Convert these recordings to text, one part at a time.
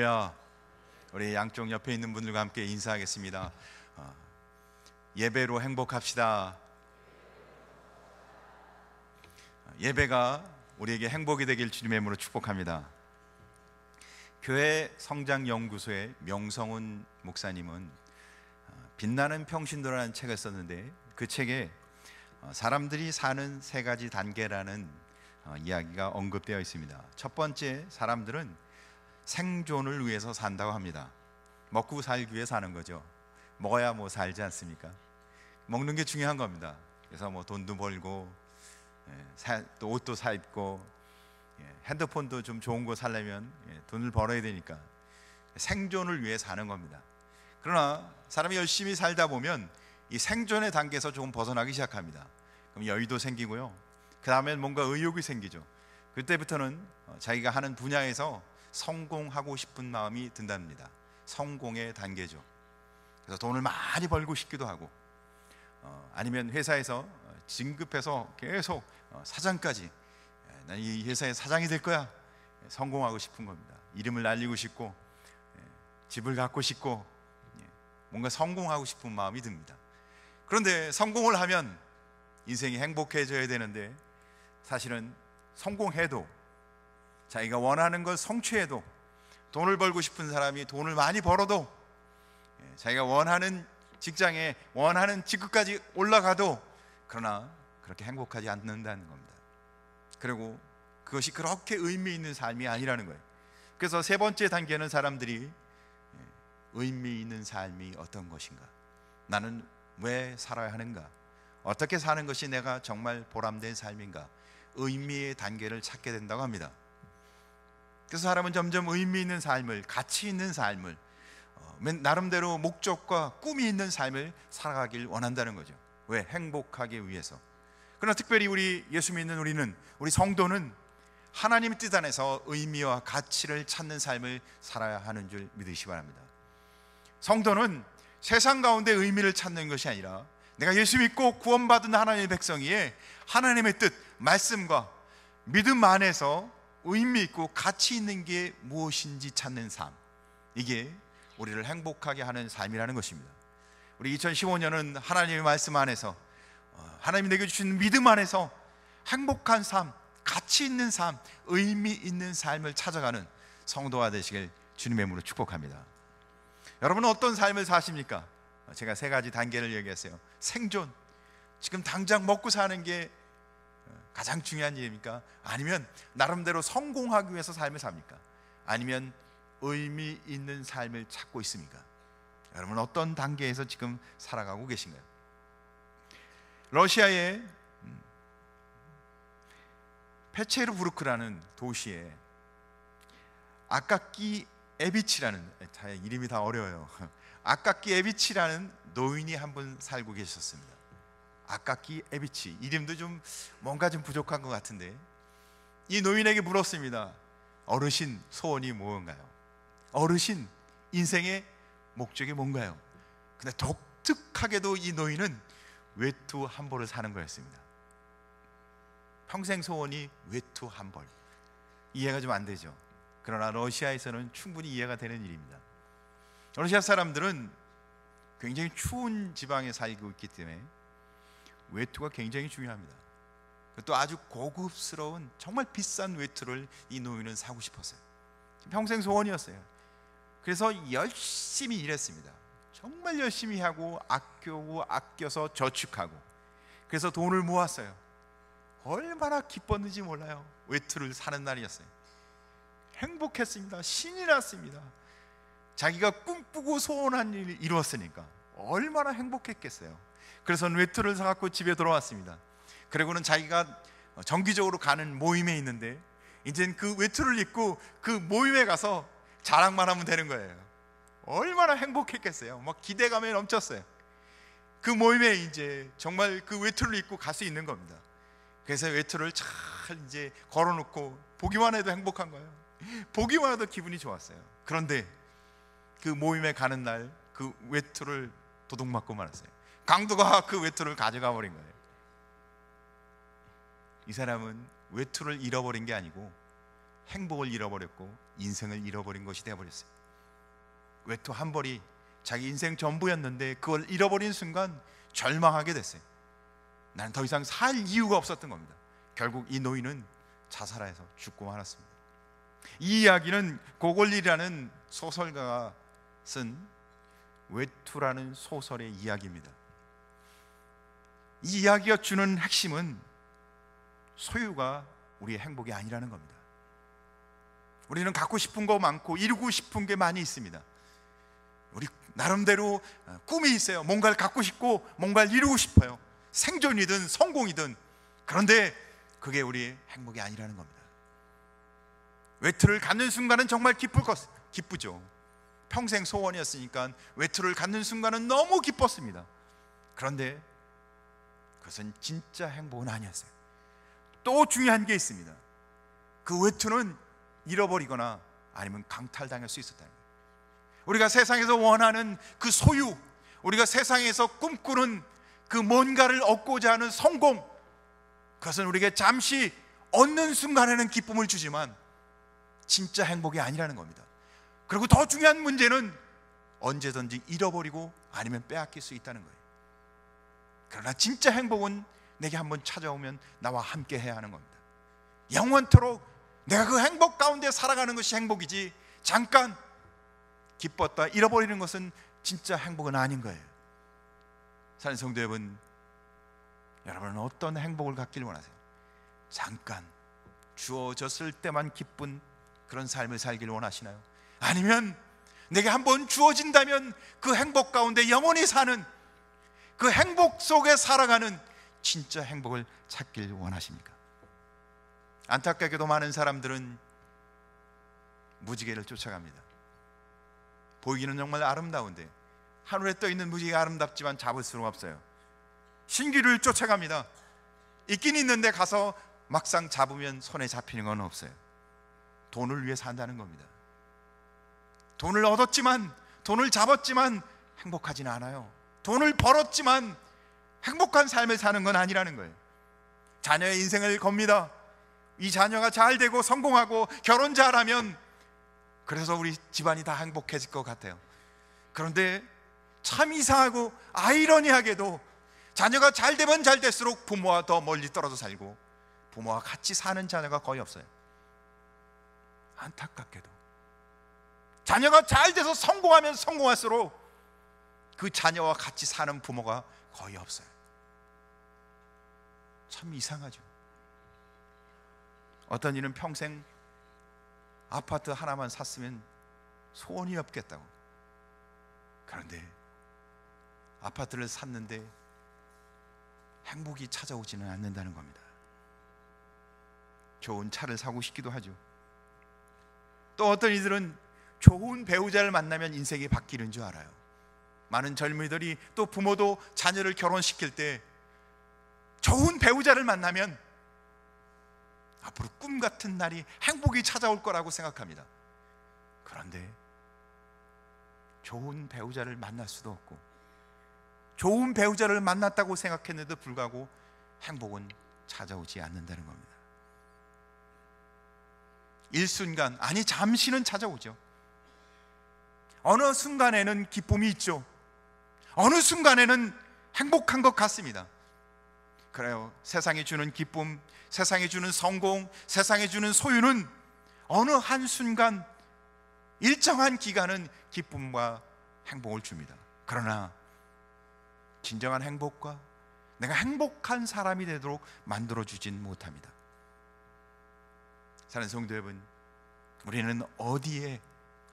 할렐루야. 우리 양쪽 옆에 있는 분들과 함께 인사하겠습니다. 예배로 행복합시다. 예배가 우리에게 행복이 되길 주님의 이름으로 축복합니다. 교회 성장연구소의 명성훈 목사님은 빛나는 평신도라는 책을 썼는데, 그 책에 사람들이 사는 세 가지 단계라는 이야기가 언급되어 있습니다. 첫 번째, 사람들은 생존을 위해서 산다고 합니다. 먹고 살기 위해 사는 거죠. 먹어야 뭐 살지 않습니까? 먹는 게 중요한 겁니다. 그래서 뭐 돈도 벌고, 또 옷도 사 입고, 핸드폰도 좀 좋은 거 살려면 돈을 벌어야 되니까 생존을 위해 사는 겁니다. 그러나 사람이 열심히 살다 보면 이 생존의 단계에서 조금 벗어나기 시작합니다. 그럼 여유도 생기고요, 그 다음엔 뭔가 의욕이 생기죠. 그때부터는 자기가 하는 분야에서 성공하고 싶은 마음이 든답니다. 성공의 단계죠. 그래서 돈을 많이 벌고 싶기도 하고, 아니면 회사에서 진급해서 계속 사장까지, 난 이 회사의 사장이 될 거야, 성공하고 싶은 겁니다. 이름을 날리고 싶고, 집을 갖고 싶고, 뭔가 성공하고 싶은 마음이 듭니다. 그런데 성공을 하면 인생이 행복해져야 되는데, 사실은 성공해도, 자기가 원하는 걸 성취해도, 돈을 벌고 싶은 사람이 돈을 많이 벌어도, 자기가 원하는 직장에 원하는 직급까지 올라가도, 그러나 그렇게 행복하지 않는다는 겁니다. 그리고 그것이 그렇게 의미 있는 삶이 아니라는 거예요. 그래서 세 번째 단계는 사람들이 의미 있는 삶이 어떤 것인가, 나는 왜 살아야 하는가, 어떻게 사는 것이 내가 정말 보람된 삶인가, 의미의 단계를 찾게 된다고 합니다. 그래서 사람은 점점 의미 있는 삶을, 가치 있는 삶을, 나름대로 목적과 꿈이 있는 삶을 살아가길 원한다는 거죠. 왜? 행복하기 위해서. 그러나 특별히 우리 예수 믿는 우리 성도는 하나님의 뜻 안에서 의미와 가치를 찾는 삶을 살아야 하는 줄 믿으시기 바랍니다. 성도는 세상 가운데 의미를 찾는 것이 아니라, 내가 예수 믿고 구원받은 하나님의 백성이에 하나님의 뜻, 말씀과 믿음 안에서 의미 있고 가치 있는 게 무엇인지 찾는 삶, 이게 우리를 행복하게 하는 삶이라는 것입니다. 우리 2015년은 하나님의 말씀 안에서, 하나님이 내게 주신 믿음 안에서 행복한 삶, 가치 있는 삶, 의미 있는 삶을 찾아가는 성도가 되시길 주님의 이름으로 축복합니다. 여러분은 어떤 삶을 사십니까? 제가 세 가지 단계를 얘기했어요. 생존, 지금 당장 먹고 사는 게 가장 중요한 일입니까? 아니면 나름대로 성공하기 위해서 삶을 삽니까? 아니면 의미 있는 삶을 찾고 있습니까? 여러분 어떤 단계에서 지금 살아가고 계신가요? 러시아의 페체르부르크라는 도시에 아카키 에비치라는, 이름이 다 어려워요. 아카키 에비치라는 노인이 한 분 살고 계셨습니다. 아카키 에비치, 이름도 좀 뭔가 좀 부족한 것 같은데, 이 노인에게 물었습니다. 어르신, 소원이 뭔가요? 어르신, 인생의 목적이 뭔가요? 근데 독특하게도 이 노인은 외투 한 벌을 사는 거였습니다. 평생 소원이 외투 한 벌, 이해가 좀 안 되죠. 그러나 러시아에서는 충분히 이해가 되는 일입니다. 러시아 사람들은 굉장히 추운 지방에 살고 있기 때문에 외투가 굉장히 중요합니다. 또 아주 고급스러운 정말 비싼 외투를 이 노인은 사고 싶었어요. 평생 소원이었어요. 그래서 열심히 일했습니다. 정말 열심히 하고 아껴고 아껴서 저축하고, 그래서 돈을 모았어요. 얼마나 기뻤는지 몰라요. 외투를 사는 날이었어요. 행복했습니다. 신이 났습니다. 자기가 꿈꾸고 소원한 일을 이루었으니까 얼마나 행복했겠어요. 그래서 외투를 사갖고 집에 돌아왔습니다. 그리고는 자기가 정기적으로 가는 모임에 있는데, 이제는 그 외투를 입고 그 모임에 가서 자랑만 하면 되는 거예요. 얼마나 행복했겠어요. 막 기대감에 넘쳤어요. 그 모임에 이제 정말 그 외투를 입고 갈 수 있는 겁니다. 그래서 외투를 잘 이제 걸어놓고 보기만 해도 행복한 거예요. 보기만 해도 기분이 좋았어요. 그런데 그 모임에 가는 날 그 외투를 도둑맞고 말았어요. 강도가 그 외투를 가져가 버린 거예요. 이 사람은 외투를 잃어버린 게 아니고 행복을 잃어버렸고 인생을 잃어버린 것이 되어버렸어요. 외투 한 벌이 자기 인생 전부였는데 그걸 잃어버린 순간 절망하게 됐어요. 나는 더 이상 살 이유가 없었던 겁니다. 결국 이 노인은 자살해서 죽고 말았습니다. 이 이야기는 고골리라는 소설가가 쓴 외투라는 소설의 이야기입니다. 이 이야기가 주는 핵심은 소유가 우리의 행복이 아니라는 겁니다. 우리는 갖고 싶은 거 많고 이루고 싶은 게 많이 있습니다. 우리 나름대로 꿈이 있어요. 뭔가를 갖고 싶고 뭔가를 이루고 싶어요. 생존이든 성공이든. 그런데 그게 우리의 행복이 아니라는 겁니다. 외투를 갖는 순간은 정말 기쁘죠. 평생 소원이었으니까 외투를 갖는 순간은 너무 기뻤습니다. 그런데 그것은 진짜 행복은 아니었어요. 또 중요한 게 있습니다. 그 외투는 잃어버리거나 아니면 강탈당할 수 있었다는 거예요. 우리가 세상에서 원하는 그 소유, 우리가 세상에서 꿈꾸는 그 뭔가를 얻고자 하는 성공, 그것은 우리에게 잠시 얻는 순간에는 기쁨을 주지만 진짜 행복이 아니라는 겁니다. 그리고 더 중요한 문제는 언제든지 잃어버리고 아니면 빼앗길 수 있다는 거예요. 그러나 진짜 행복은 내게 한번 찾아오면 나와 함께 해야 하는 겁니다. 영원토록 내가 그 행복 가운데 살아가는 것이 행복이지, 잠깐 기뻤다 잃어버리는 것은 진짜 행복은 아닌 거예요. 사랑하는 성도 여러분, 여러분은 어떤 행복을 갖길 원하세요? 잠깐 주어졌을 때만 기쁜 그런 삶을 살길 원하시나요? 아니면 내게 한번 주어진다면 그 행복 가운데 영원히 사는, 그 행복 속에 살아가는 진짜 행복을 찾길 원하십니까? 안타깝게도 많은 사람들은 무지개를 쫓아갑니다. 보이기는 정말 아름다운데 하늘에 떠 있는 무지개가 아름답지만 잡을 수는 없어요. 신기루를 쫓아갑니다. 있긴 있는데 가서 막상 잡으면 손에 잡히는 건 없어요. 돈을 위해 산다는 겁니다. 돈을 얻었지만, 돈을 잡았지만 행복하지는 않아요. 돈을 벌었지만 행복한 삶을 사는 건 아니라는 거예요. 자녀의 인생을 겁니다. 이 자녀가 잘 되고 성공하고 결혼 잘하면 그래서 우리 집안이 다 행복해질 것 같아요. 그런데 참 이상하고 아이러니하게도 자녀가 잘 되면 잘 될수록 부모와 더 멀리 떨어져 살고 부모와 같이 사는 자녀가 거의 없어요. 안타깝게도 자녀가 잘 돼서 성공하면 성공할수록 그 자녀와 같이 사는 부모가 거의 없어요. 참 이상하죠. 어떤 이는 평생 아파트 하나만 샀으면 소원이 없겠다고. 그런데 아파트를 샀는데 행복이 찾아오지는 않는다는 겁니다. 좋은 차를 사고 싶기도 하죠. 또 어떤 이들은 좋은 배우자를 만나면 인생이 바뀌는 줄 알아요. 많은 젊은이들이, 또 부모도 자녀를 결혼시킬 때 좋은 배우자를 만나면 앞으로 꿈 같은 날이, 행복이 찾아올 거라고 생각합니다. 그런데 좋은 배우자를 만날 수도 없고, 좋은 배우자를 만났다고 생각했는데도 불구하고 행복은 찾아오지 않는다는 겁니다. 일순간, 아니 잠시는 찾아오죠. 어느 순간에는 기쁨이 있죠. 어느 순간에는 행복한 것 같습니다. 그래요. 세상이 주는 기쁨, 세상이 주는 성공, 세상이 주는 소유는 어느 한순간, 일정한 기간은 기쁨과 행복을 줍니다. 그러나 진정한 행복과 내가 행복한 사람이 되도록 만들어주진 못합니다. 사랑하는 성도 여러분, 우리는 어디에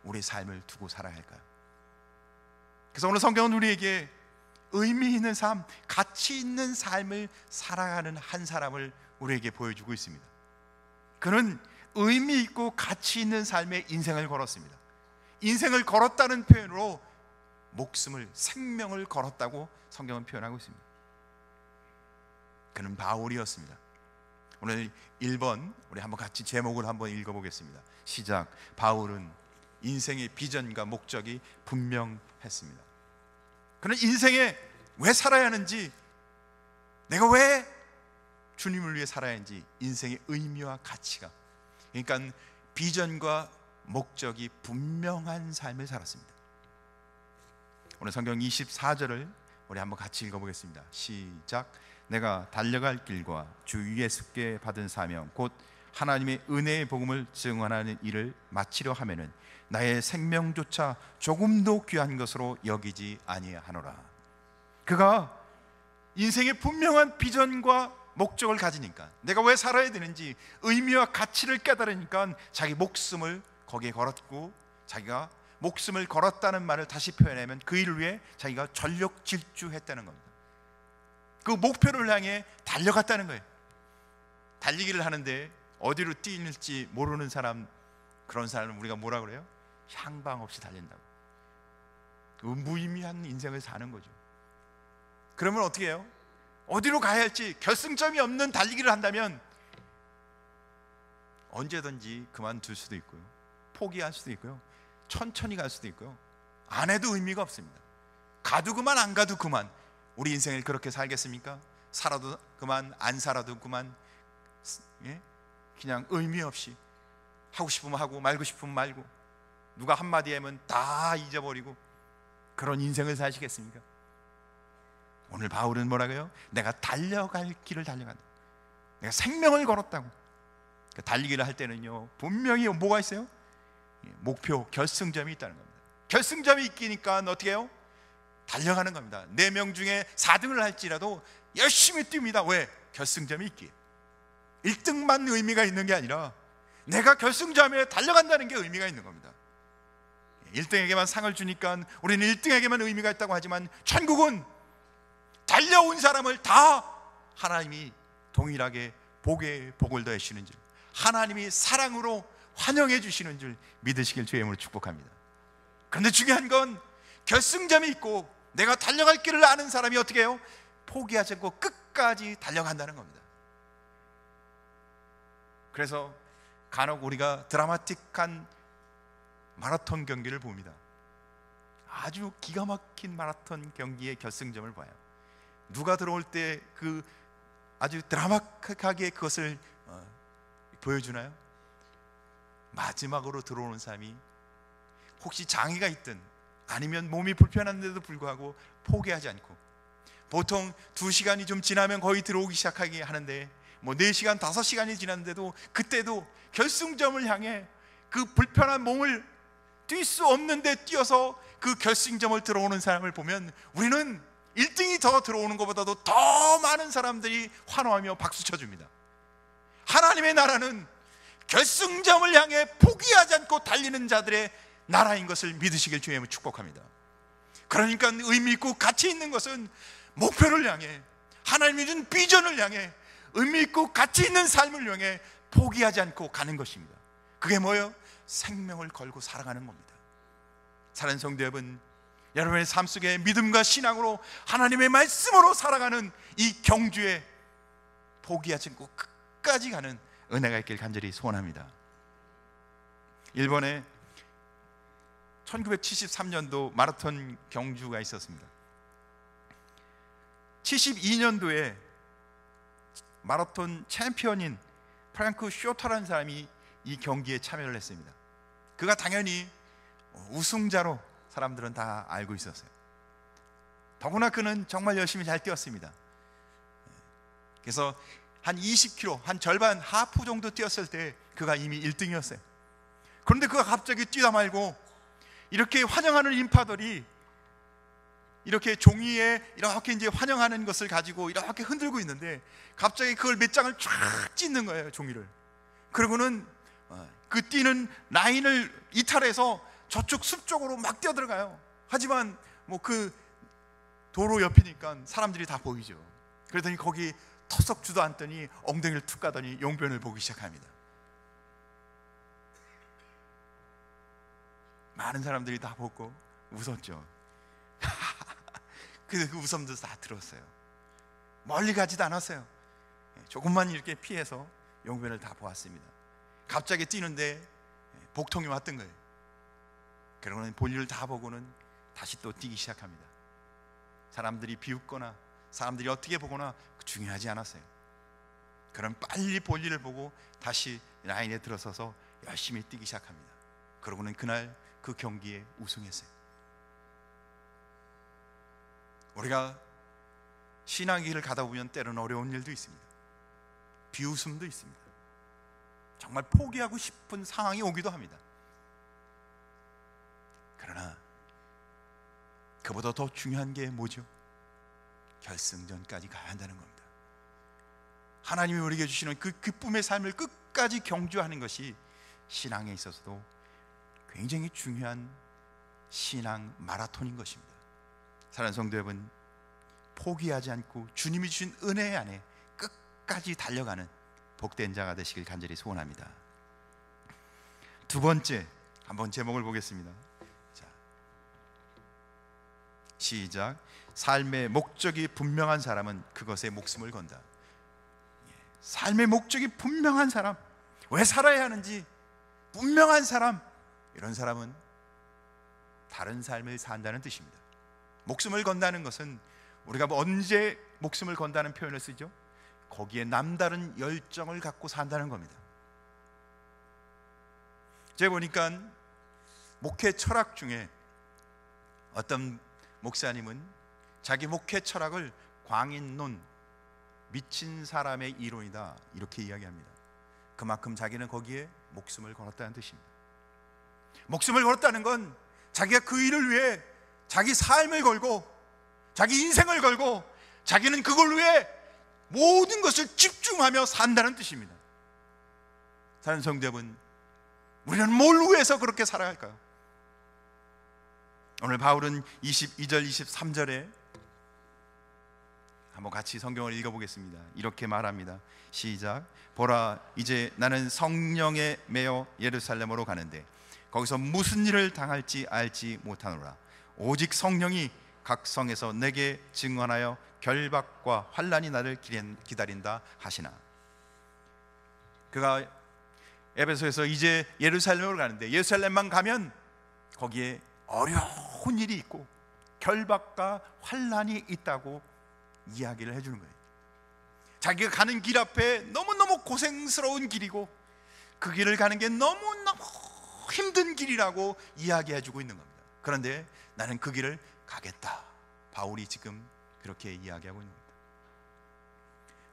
우리 삶을 두고 살아야 할까요? 그래서 오늘 성경은 우리에게 의미 있는 삶, 가치 있는 삶을 살아가는 한 사람을 우리에게 보여주고 있습니다. 그는 의미 있고 가치 있는 삶의 인생을 걸었습니다. 인생을 걸었다는 표현으로 목숨을, 생명을 걸었다고 성경은 표현하고 있습니다. 그는 바울이었습니다. 오늘 1번 우리 한번 같이 제목을 한번 읽어보겠습니다. 시작. 바울은 인생의 비전과 목적이 분명했습니다. 그는 인생에 왜 살아야 하는지, 내가 왜 주님을 위해 살아야 하는지, 인생의 의미와 가치가, 그러니까 비전과 목적이 분명한 삶을 살았습니다. 오늘 성경 24절을 우리 한번 같이 읽어보겠습니다. 시작. 내가 달려갈 길과 주 예수께 받은 사명 곧 하나님의 은혜의 복음을 증언하는 일을 마치려 하면은 나의 생명조차 조금도 귀한 것으로 여기지 아니하노라. 그가 인생의 분명한 비전과 목적을 가지니까, 내가 왜 살아야 되는지 의미와 가치를 깨달으니까 자기 목숨을 거기에 걸었고, 자기가 목숨을 걸었다는 말을 다시 표현하면 그 일을 위해 자기가 전력 질주했다는 겁니다. 그 목표를 향해 달려갔다는 거예요. 달리기를 하는데 어디로 뛰는지 모르는 사람, 그런 사람은 우리가 뭐라 그래요? 향방 없이 달린다고. 무의미한 인생을 사는 거죠. 그러면 어떻게 해요? 어디로 가야 할지 결승점이 없는 달리기를 한다면 언제든지 그만둘 수도 있고요, 포기할 수도 있고요, 천천히 갈 수도 있고요, 안 해도 의미가 없습니다. 가도 그만, 안 가도 그만. 우리 인생을 그렇게 살겠습니까? 살아도 그만, 안 살아도 그만. 예? 그냥 의미 없이 하고 싶으면 하고 말고 싶으면 말고, 누가 한마디 하면 다 잊어버리고 그런 인생을 사시겠습니까? 오늘 바울은 뭐라고요? 내가 달려갈 길을 달려간다. 내가 생명을 걸었다고. 달리기를 할 때는요, 분명히 뭐가 있어요? 목표, 결승점이 있다는 겁니다. 결승점이 있기니까 어떻게 해요? 달려가는 겁니다. 4명 중에 4등을 할지라도 열심히 뜁니다. 왜? 결승점이 있기에. 1등만 의미가 있는 게 아니라 내가 결승점에 달려간다는 게 의미가 있는 겁니다. 1등에게만 상을 주니까 우리는 1등에게만 의미가 있다고 하지만, 천국은 달려온 사람을 다 하나님이 동일하게 복에 복을 더해주시는 줄, 하나님이 사랑으로 환영해 주시는 줄 믿으시길 주의 이름으로 축복합니다. 그런데 중요한 건 결승점이 있고 내가 달려갈 길을 아는 사람이 어떻게 해요? 포기하지 않고 끝까지 달려간다는 겁니다. 그래서 간혹 우리가 드라마틱한 마라톤 경기를 봅니다. 아주 기가 막힌 마라톤 경기의 결승점을 봐요. 누가 들어올 때 그 아주 드라마틱하게 그것을 보여주나요? 마지막으로 들어오는 사람이 혹시 장애가 있든 아니면 몸이 불편한데도 불구하고 포기하지 않고, 보통 2시간이 좀 지나면 거의 들어오기 시작하게 하는데, 뭐 4시간, 5시간이 지났는데도 그때도 결승점을 향해 그 불편한 몸을 뛸 수 없는데 뛰어서 그 결승점을 들어오는 사람을 보면 우리는 1등이 더 들어오는 것보다도 더 많은 사람들이 환호하며 박수 쳐줍니다. 하나님의 나라는 결승점을 향해 포기하지 않고 달리는 자들의 나라인 것을 믿으시길 주님을 축복합니다. 그러니까 의미 있고 가치 있는 것은 목표를 향해, 하나님이 준 비전을 향해 의미 있고 가치 있는 삶을 향해 포기하지 않고 가는 것입니다. 그게 뭐예요? 생명을 걸고 살아가는 겁니다. 사랑하는 성도 여러분, 여러분의 삶 속에 믿음과 신앙으로 하나님의 말씀으로 살아가는 이 경주에 포기하지 않고 끝까지 가는 은혜가 있길 간절히 소원합니다. 일본에 1973년도 마라톤 경주가 있었습니다. 72년도에 마라톤 챔피언인 프랑크 쇼터라는 사람이 이 경기에 참여를 했습니다. 그가 당연히 우승자로 사람들은 다 알고 있었어요. 더구나 그는 정말 열심히 잘 뛰었습니다. 그래서 한 20km, 한 절반 하프 정도 뛰었을 때 그가 이미 1등이었어요. 그런데 그가 갑자기 뛰다 말고 이렇게 환영하는 인파들이 이렇게 종이에 이렇게 이제 환영하는 것을 가지고 이렇게 흔들고 있는데, 갑자기 그걸 몇 장을 쫙 찢는 거예요, 종이를. 그러고는 그 뛰는 라인을 이탈해서 저쪽 숲 쪽으로 막 뛰어들어가요. 하지만 뭐 그 도로 옆이니까 사람들이 다 보이죠. 그러더니 거기 터석 주도 않더니 엉덩이를 툭 가더니 용변을 보기 시작합니다. 많은 사람들이 다 보고 웃었죠. 그 웃음도 다 들었어요. 멀리 가지도 않았어요. 조금만 이렇게 피해서 용변을 다 보았습니다. 갑자기 뛰는데 복통이 왔던 거예요. 그러고는 볼일을 다 보고는 다시 또 뛰기 시작합니다. 사람들이 비웃거나 사람들이 어떻게 보거나 중요하지 않았어요. 그럼 빨리 볼일을 보고 다시 라인에 들어서서 열심히 뛰기 시작합니다. 그러고는 그날 그 경기에 우승했어요. 우리가 신앙의 길을 가다 보면 때로는 어려운 일도 있습니다. 비웃음도 있습니다. 정말 포기하고 싶은 상황이 오기도 합니다. 그러나 그보다 더 중요한 게 뭐죠? 결승전까지 가야 한다는 겁니다. 하나님이 우리에게 주시는 그 기쁨의 삶을 끝까지 경주하는 것이 신앙에 있어서도 굉장히 중요한 신앙 마라톤인 것입니다. 사랑하는 성도 여러분, 포기하지 않고 주님이 주신 은혜 안에 끝까지 달려가는 복된 자가 되시길 간절히 소원합니다. 두 번째, 한번 제목을 보겠습니다. 자, 시작. 삶의 목적이 분명한 사람은 그것에 목숨을 건다. 삶의 목적이 분명한 사람, 왜 살아야 하는지 분명한 사람, 이런 사람은 다른 삶을 산다는 뜻입니다. 목숨을 건다는 것은 우리가 언제 목숨을 건다는 표현을 쓰죠? 거기에 남다른 열정을 갖고 산다는 겁니다. 제가 보니까 목회 철학 중에 어떤 목사님은 자기 목회 철학을 광인론, 미친 사람의 이론이다, 이렇게 이야기합니다. 그만큼 자기는 거기에 목숨을 걸었다는 뜻입니다. 목숨을 걸었다는 건 자기가 그 일을 위해 자기 삶을 걸고 자기 인생을 걸고 자기는 그걸 위해 모든 것을 집중하며 산다는 뜻입니다. 사랑하는 성도 여러분, 우리는 뭘 위해서 그렇게 살아야 할까요? 오늘 바울은 22절 23절에 한번 같이 성경을 읽어보겠습니다. 이렇게 말합니다. 시작. 보라, 이제 나는 성령에 매여 예루살렘으로 가는데 거기서 무슨 일을 당할지 알지 못하노라. 오직 성령이 각 성에서 내게 증언하여 결박과 환난이 나를 기다린다 하시나. 그가 에베소에서 이제 예루살렘으로 가는데 예루살렘만 가면 거기에 어려운 일이 있고 결박과 환난이 있다고 이야기를 해주는 거예요. 자기가 가는 길 앞에 너무너무 고생스러운 길이고 그 길을 가는 게 너무너무 힘든 길이라고 이야기해주고 있는 겁니다. 그런데 나는 그 길을 가겠다, 바울이 지금 그렇게 이야기하고 있는 겁니다.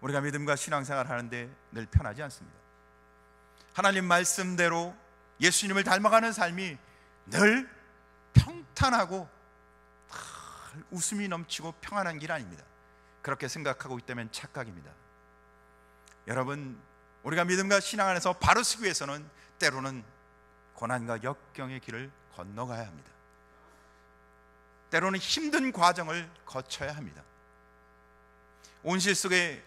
우리가 믿음과 신앙생활 하는데 늘 편하지 않습니다. 하나님 말씀대로 예수님을 닮아가는 삶이 늘 평탄하고 웃음이 넘치고 평안한 길 아닙니다. 그렇게 생각하고 있다면 착각입니다. 여러분, 우리가 믿음과 신앙 안에서 바로 서기 위해서는 때로는 고난과 역경의 길을 건너가야 합니다. 때로는 힘든 과정을 거쳐야 합니다. 온실 속에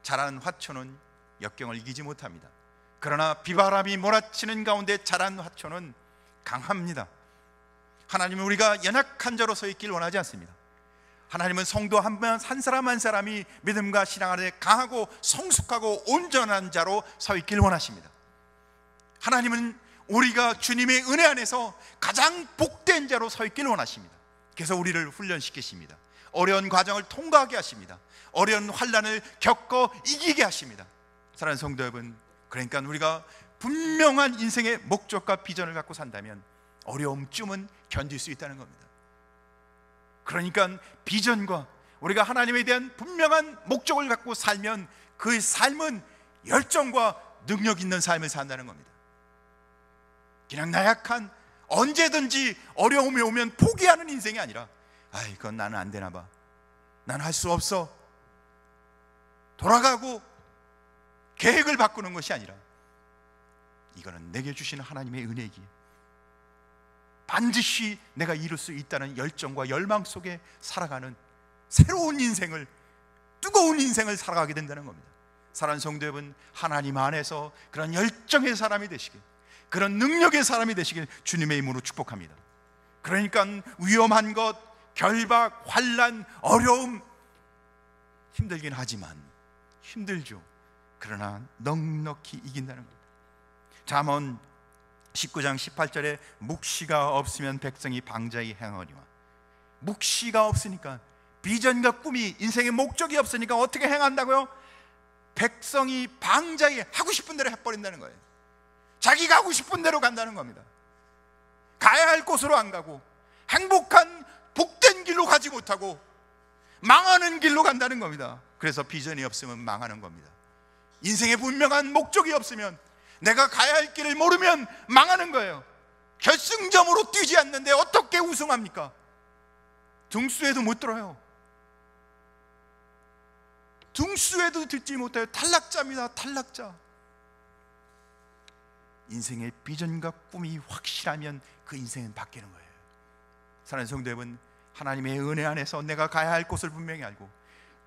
자란 화초는 역경을 이기지 못합니다. 그러나 비바람이 몰아치는 가운데 자란 화초는 강합니다. 하나님은 우리가 연약한 자로 서 있길 원하지 않습니다. 하나님은 성도 한 사람 한 사람이 믿음과 신앙 안에 강하고 성숙하고 온전한 자로 서 있길 원하십니다. 하나님은 우리가 주님의 은혜 안에서 가장 복된 자로 서 있길 원하십니다. 그래서 우리를 훈련시키십니다. 어려운 과정을 통과하게 하십니다. 어려운 환난을 겪어 이기게 하십니다. 사랑하는 성도 여러분, 그러니까 우리가 분명한 인생의 목적과 비전을 갖고 산다면 어려움쯤은 견딜 수 있다는 겁니다. 그러니까 비전과 우리가 하나님에 대한 분명한 목적을 갖고 살면 그 삶은 열정과 능력 있는 삶을 산다는 겁니다. 그냥 나약한, 언제든지 어려움이 오면 포기하는 인생이 아니라 이건 나는 안 되나 봐, 난 할 수 없어, 돌아가고 계획을 바꾸는 것이 아니라 이거는 내게 주시는 하나님의 은혜이기에 반드시 내가 이룰 수 있다는 열정과 열망 속에 살아가는 새로운 인생을, 뜨거운 인생을 살아가게 된다는 겁니다. 사랑하는 성도 여러분, 하나님 안에서 그런 열정의 사람이 되시길, 그런 능력의 사람이 되시길 주님의 이름으로 축복합니다. 그러니까 위험한 것, 결박, 환난, 어려움 힘들긴 하지만, 힘들죠. 그러나 넉넉히 이긴다는 겁니다. 잠언 19장 18절에 묵시가 없으면 백성이 방자히 행하리와. 묵시가 없으니까, 비전과 꿈이, 인생의 목적이 없으니까 어떻게 행한다고요? 백성이 방자히 하고 싶은 대로 해버린다는 거예요. 자기가 하고 싶은 대로 간다는 겁니다. 가야 할 곳으로 안 가고 행복한 복된 길로 가지 못하고 망하는 길로 간다는 겁니다. 그래서 비전이 없으면 망하는 겁니다. 인생에 분명한 목적이 없으면, 내가 가야 할 길을 모르면 망하는 거예요. 결승점으로 뛰지 않는데 어떻게 우승합니까? 등수에도 못 들어요. 등수에도 듣지 못해요. 탈락자입니다. 탈락자. 인생의 비전과 꿈이 확실하면 그 인생은 바뀌는 거예요. 사랑하는 성도 여러분, 하나님의 은혜 안에서 내가 가야 할 곳을 분명히 알고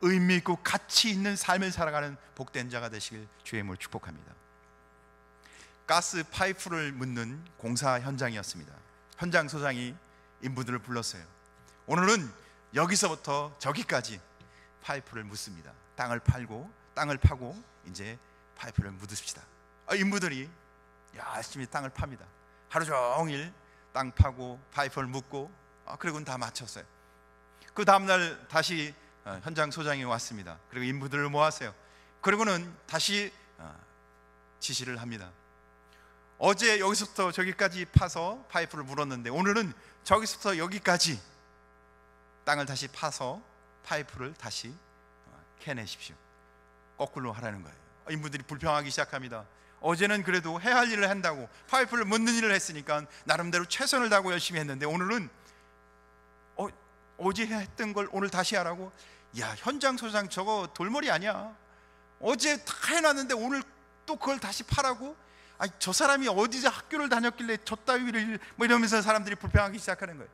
의미 있고 가치 있는 삶을 살아가는 복된 자가 되시길 주의 이름으로 축복합니다. 가스 파이프를 묻는 공사 현장이었습니다. 현장 소장이 인부들을 불렀어요. 오늘은 여기서부터 저기까지 파이프를 묻습니다. 땅을 파고 이제 파이프를 묻읍시다. 인부들이 열심히 땅을 팝니다. 하루 종일 땅 파고 파이프를 묻고, 그리고는 다 마쳤어요. 그 다음날 다시 현장 소장이 왔습니다. 그리고 인부들을 모았어요. 그리고는 다시 지시를 합니다. 어제 여기서부터 저기까지 파서 파이프를 물었는데 오늘은 저기서부터 여기까지 땅을 다시 파서 파이프를 다시 캐내십시오. 거꾸로 하라는 거예요. 인부들이 불평하기 시작합니다. 어제는 그래도 해야 할 일을 한다고 파이프를 묻는 일을 했으니까 나름대로 최선을 다하고 열심히 했는데 오늘은 어제 했던 걸 오늘 다시 하라고? 야, 현장 소장 저거 돌머리 아니야. 어제 다 해놨는데 오늘 또 그걸 다시 파라고? 아니, 저 사람이 어디서 학교를 다녔길래 저 따위를 이러면서 사람들이 불평하기 시작하는 거예요.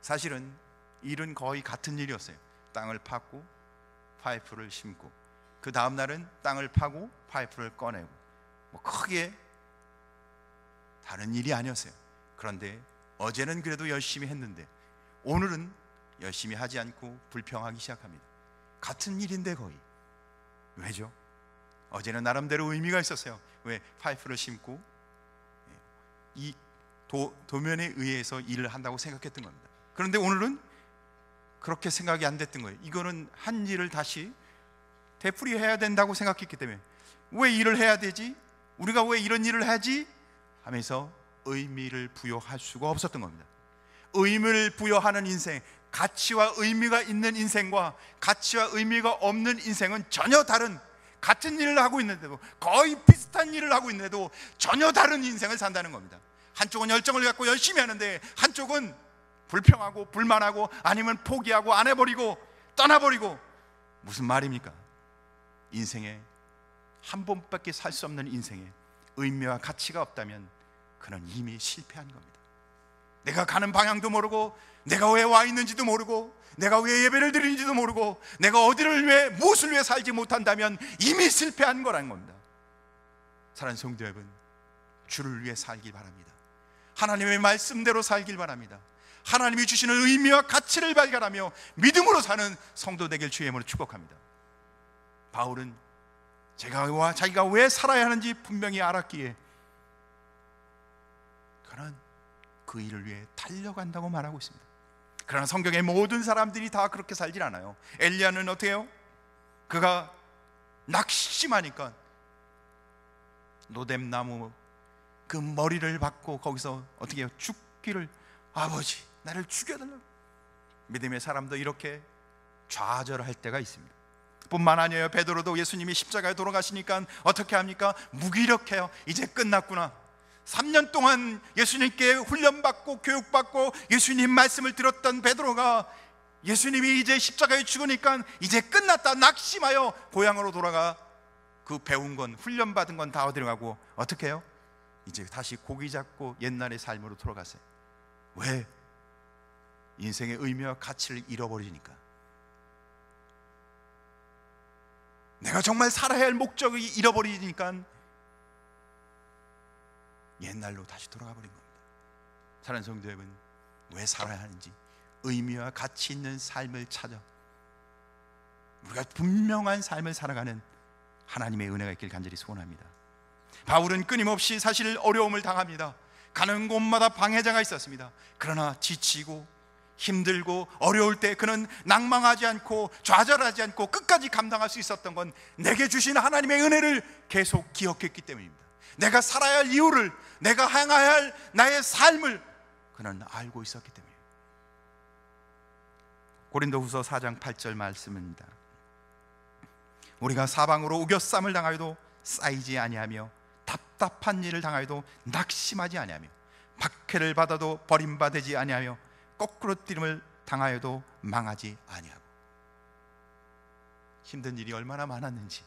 사실은 일은 거의 같은 일이었어요. 땅을 팠고 파이프를 심고, 그 다음 날은 땅을 파고 파이프를 꺼내고, 크게 다른 일이 아니었어요. 그런데 어제는 그래도 열심히 했는데 오늘은 열심히 하지 않고 불평하기 시작합니다. 같은 일인데 거의. 왜죠? 어제는 나름대로 의미가 있었어요. 왜? 파이프를 심고 이 도면에 의해서 일을 한다고 생각했던 겁니다. 그런데 오늘은 그렇게 생각이 안 됐던 거예요. 이거는 한 일을 다시 되풀이해야 된다고 생각했기 때문에, 왜 일을 해야 되지? 우리가 왜 이런 일을 하지? 하면서 의미를 부여할 수가 없었던 겁니다. 의미를 부여하는 인생, 가치와 의미가 있는 인생과 가치와 의미가 없는 인생은 전혀 다른, 같은 일을 하고 있는데도, 거의 비슷한 일을 하고 있는데도 전혀 다른 인생을 산다는 겁니다. 한쪽은 열정을 갖고 열심히 하는데 한쪽은 불평하고 불만하고 아니면 포기하고 안 해버리고 떠나버리고. 무슨 말입니까? 인생에 한 번밖에 살 수 없는 인생에 의미와 가치가 없다면 그는 이미 실패한 겁니다. 내가 가는 방향도 모르고, 내가 왜 와 있는지도 모르고, 내가 왜 예배를 드리는지도 모르고, 내가 어디를 왜, 무엇을 위해 살지 못한다면 이미 실패한 거라는 겁니다. 사랑하는 성도 여러분, 주를 위해 살길 바랍니다. 하나님의 말씀대로 살길 바랍니다. 하나님이 주시는 의미와 가치를 발견하며 믿음으로 사는 성도 되길 주의 이름으로 축복합니다. 바울은 자기가 왜 살아야 하는지 분명히 알았기에 그는 그 일을 위해 달려간다고 말하고 있습니다. 그러나 성경의 모든 사람들이 다 그렇게 살질 않아요. 엘리야는 어떻게 해요? 그가 낙심하니까 노뎀나무 그 머리를 받고 거기서 어떻게 해요? 죽기를, 아버지 나를 죽여달라고. 믿음의 사람도 이렇게 좌절할 때가 있습니다. 뿐만 아니에요. 베드로도 예수님이 십자가에 돌아가시니까 어떻게 합니까? 무기력해요. 이제 끝났구나. 3년 동안 예수님께 훈련받고 교육받고 예수님 말씀을 들었던 베드로가 예수님이 이제 십자가에 죽으니까 이제 끝났다 낙심하여 고향으로 돌아가 그 배운 건, 훈련받은 건 다 어디로 가고 어떻게 해요? 이제 다시 고기 잡고 옛날의 삶으로 돌아갔어요. 왜? 인생의 의미와 가치를 잃어버리니까. 내가 정말 살아야 할 목적을 잃어버리니까 옛날로 다시 돌아가 버린 겁니다. 사랑하는 성도 여러분, 왜 살아야 하는지 의미와 가치 있는 삶을 찾아 우리가 분명한 삶을 살아가는 하나님의 은혜가 있길 간절히 소원합니다. 바울은 끊임없이 사실 어려움을 당합니다. 가는 곳마다 방해자가 있었습니다. 그러나 지치고 힘들고 어려울 때 그는 낭망하지 않고 좌절하지 않고 끝까지 감당할 수 있었던 건 내게 주신 하나님의 은혜를 계속 기억했기 때문입니다. 내가 살아야 할 이유를, 내가 향해야 할 나의 삶을 그는 알고 있었기 때문입니다. 고린도후서 4장 8절 말씀입니다. 우리가 사방으로 우겨쌈을 당하여도 쌓이지 아니하며 답답한 일을 당하여도 낙심하지 아니하며 박해를 받아도 버림받지 아니하며 거꾸로 뛰림을 당하여도 망하지 아니하고. 힘든 일이 얼마나 많았는지,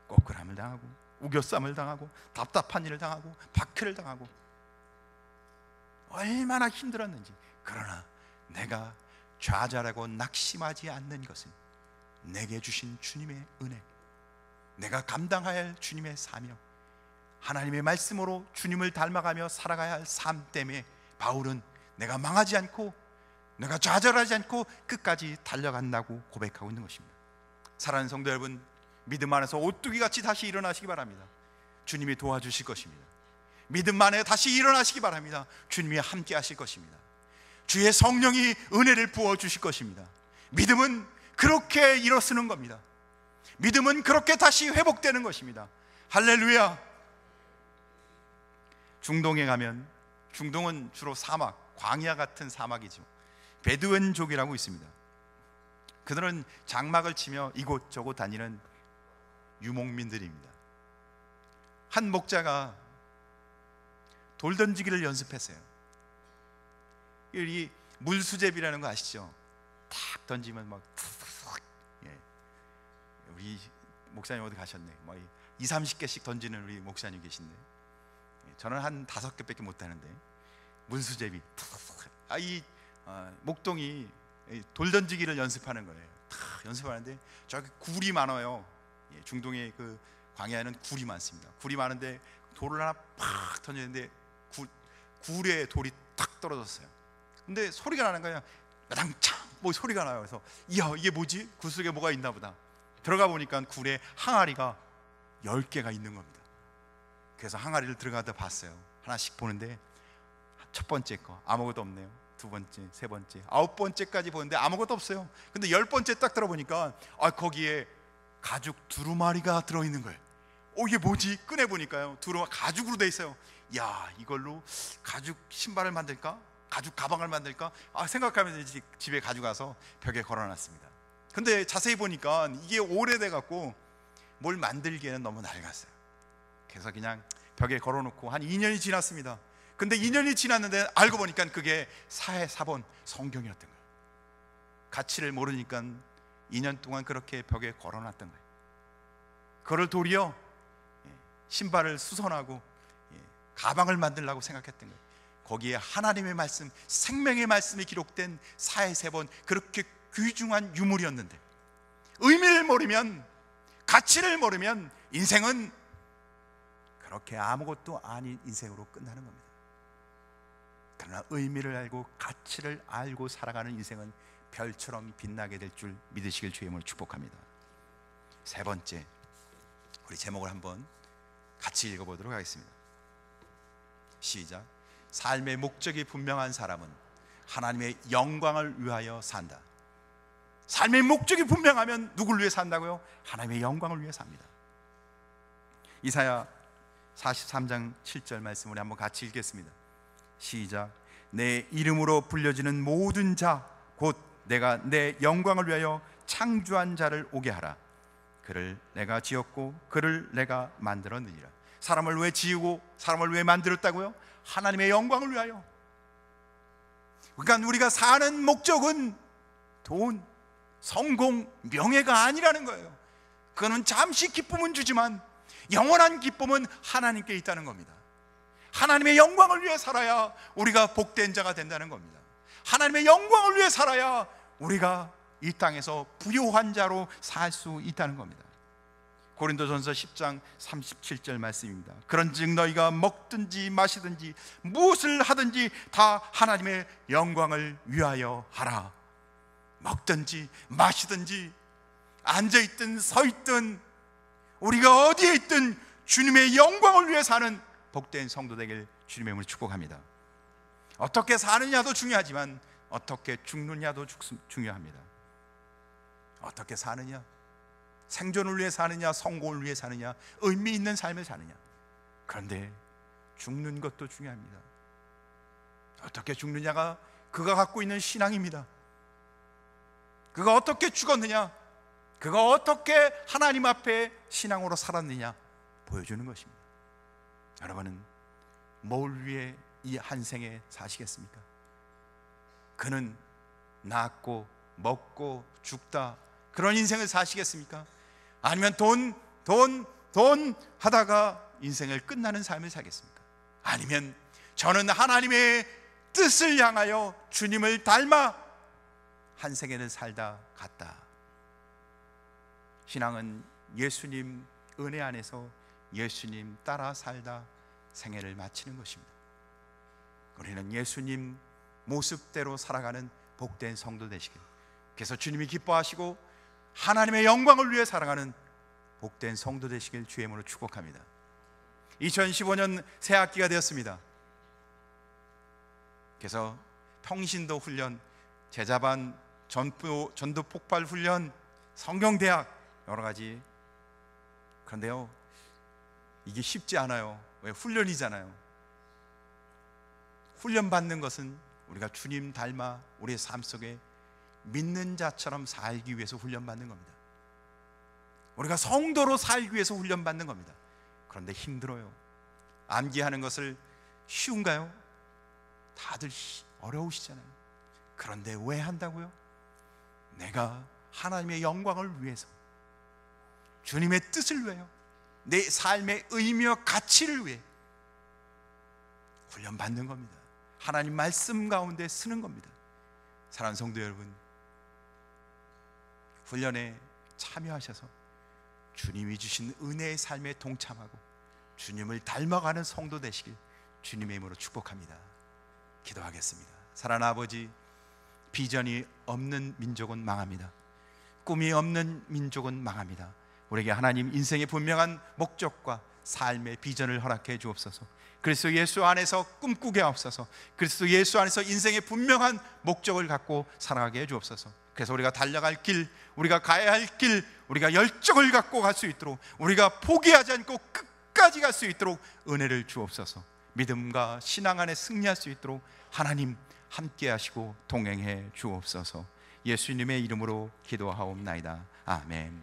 거꾸람을 당하고 우겨쌈을 당하고 답답한 일을 당하고 박해를 당하고 얼마나 힘들었는지. 그러나 내가 좌절하고 낙심하지 않는 것은 내게 주신 주님의 은혜, 내가 감당해야 할 주님의 사명, 하나님의 말씀으로 주님을 닮아가며 살아가야 할 삶 때문에 바울은 내가 망하지 않고 내가 좌절하지 않고 끝까지 달려간다고 고백하고 있는 것입니다. 사랑하는 성도 여러분, 믿음 안에서 오뚜기같이 다시 일어나시기 바랍니다. 주님이 도와주실 것입니다. 믿음 안에 다시 일어나시기 바랍니다. 주님이 함께 하실 것입니다. 주의 성령이 은혜를 부어주실 것입니다. 믿음은 그렇게 일어서는 겁니다. 믿음은 그렇게 다시 회복되는 것입니다. 할렐루야. 중동에 가면, 중동은 주로 사막, 광야 같은 사막이죠. 베두엔족이라고 있습니다. 그들은 장막을 치며 이곳저곳 다니는 유목민들입니다. 한 목자가 돌 던지기를 연습했어요. 이 물수제비라는 거 아시죠? 탁 던지면 막 예. 우리 목사님 어디 가셨네? 막 20-30개씩 던지는 우리 목사님 계신데, 저는 한 5개밖에 못 하는데 물수제비 이 목동이 돌 던지기를 연습하는 거예요. 탁 연습하는데 저기 굴이 많아요. 중동의 그 광야에는 굴이 많습니다. 굴이 많은데 돌을 하나 팍 던지는데 굴에 돌이 탁 떨어졌어요. 근데 소리가 나는 거예요. 야당창 뭐 소리가 나요. 그래서 이야, 이게 뭐지? 굴 속에 뭐가 있나 보다. 들어가 보니까 굴에 항아리가 10개가 있는 겁니다. 그래서 항아리를 들어가다 봤어요. 하나씩 보는데 첫 번째 거 아무것도 없네요. 두 번째, 세 번째, 9번째까지 보는데 아무것도 없어요. 근데 10번째 딱 들어보니까 거기에 가죽 두루마리가 들어있는 거예요. 이게 뭐지? 꺼내보니까요, 가죽으로 돼 있어요. 야, 이걸로 가죽 신발을 만들까? 가죽 가방을 만들까? 생각하면서 집에 가져가서 벽에 걸어놨습니다. 근데 자세히 보니까 이게 오래돼 갖고 뭘 만들기에는 너무 낡았어요. 그래서 그냥 벽에 걸어놓고 한 2년이 지났습니다. 근데 2년이 지났는데 알고 보니까 그게 사해사본 성경이었던 거예요. 가치를 모르니까 2년 동안 그렇게 벽에 걸어놨던 거예요. 그걸 도리어 신발을 수선하고 가방을 만들려고 생각했던 거예요. 거기에 하나님의 말씀, 생명의 말씀이 기록된 사해세본, 그렇게 귀중한 유물이었는데 의미를 모르면, 가치를 모르면 인생은 그렇게 아무것도 아닌 인생으로 끝나는 겁니다. 그러나 의미를 알고 가치를 알고 살아가는 인생은 별처럼 빛나게 될 줄 믿으시길 주의 이름으로 축복합니다. 세 번째, 우리 제목을 한번 같이 읽어보도록 하겠습니다. 시작. 삶의 목적이 분명한 사람은 하나님의 영광을 위하여 산다. 삶의 목적이 분명하면 누굴 위해 산다고요? 하나님의 영광을 위해 삽니다. 이사야 43장 7절 말씀 우리 한번 같이 읽겠습니다. 시작. 내 이름으로 불려지는 모든 자 곧 내가 내 영광을 위하여 창조한 자를 오게 하라. 그를 내가 지었고 그를 내가 만들었느니라. 사람을 왜 지우고 사람을 왜 만들었다고요? 하나님의 영광을 위하여. 그러니까 우리가 사는 목적은 돈, 성공, 명예가 아니라는 거예요. 그거는 잠시 기쁨은 주지만 영원한 기쁨은 하나님께 있다는 겁니다. 하나님의 영광을 위해 살아야 우리가 복된 자가 된다는 겁니다. 하나님의 영광을 위해 살아야 우리가 이 땅에서 부요한 자로 살 수 있다는 겁니다. 고린도전서 10장 37절 말씀입니다. 그런즉 너희가 먹든지 마시든지 무엇을 하든지 다 하나님의 영광을 위하여 하라. 먹든지 마시든지 앉아있든 서있든 우리가 어디에 있든 주님의 영광을 위해 사는 복된 성도 되길 주님의 이름으로 축복합니다. 어떻게 사느냐도 중요하지만 어떻게 죽느냐도 중요합니다. 어떻게 사느냐, 생존을 위해 사느냐, 성공을 위해 사느냐, 의미 있는 삶을 사느냐. 그런데 죽는 것도 중요합니다. 어떻게 죽느냐가 그가 갖고 있는 신앙입니다. 그가 어떻게 죽었느냐, 그가 어떻게 하나님 앞에 신앙으로 살았느냐 보여주는 것입니다. 여러분은 뭘 위해 이 한 생에 사시겠습니까? 그는 낳고 먹고 죽다 그런 인생을 사시겠습니까? 아니면 돈 하다가 인생을 끝나는 삶을 살겠습니까? 아니면 저는 하나님의 뜻을 향하여 주님을 닮아 한 생애를 살다 갔다. 신앙은 예수님 은혜 안에서 예수님 따라 살다 생애를 마치는 것입니다. 우리는 예수님 모습대로 살아가는 복된 성도 되시길, 그래서 주님이 기뻐하시고 하나님의 영광을 위해 살아가는 복된 성도 되시길 주의 이름으로 축복합니다. 2015년 새 학기가 되었습니다. 그래서 평신도 훈련, 제자반, 전도 폭발 훈련, 성경대학 여러 가지. 그런데요, 이게 쉽지 않아요. 왜? 훈련이잖아요. 훈련 받는 것은 우리가 주님 닮아 우리의 삶 속에 믿는 자처럼 살기 위해서 훈련 받는 겁니다. 우리가 성도로 살기 위해서 훈련 받는 겁니다. 그런데 힘들어요. 암기하는 것을 쉬운가요? 다들 어려우시잖아요. 그런데 왜 한다고요? 내가 하나님의 영광을 위해서, 주님의 뜻을 위하여, 내 삶의 의미와 가치를 위해 훈련 받는 겁니다. 하나님 말씀 가운데 쓰는 겁니다. 사랑하는 성도 여러분, 훈련에 참여하셔서 주님이 주신 은혜의 삶에 동참하고 주님을 닮아가는 성도 되시길 주님의 이름으로 축복합니다. 기도하겠습니다. 사랑하는 아버지, 비전이 없는 민족은 망합니다. 꿈이 없는 민족은 망합니다. 우리에게 하나님 인생의 분명한 목적과 삶의 비전을 허락해 주옵소서. 그리스도 예수 안에서 꿈꾸게 하옵소서. 그리스도 예수 안에서 인생의 분명한 목적을 갖고 살아가게 해 주옵소서. 그래서 우리가 달려갈 길, 우리가 가야 할 길, 우리가 열정을 갖고 갈 수 있도록, 우리가 포기하지 않고 끝까지 갈 수 있도록 은혜를 주옵소서. 믿음과 신앙 안에 승리할 수 있도록 하나님 함께 하시고 동행해 주옵소서. 예수님의 이름으로 기도하옵나이다. 아멘.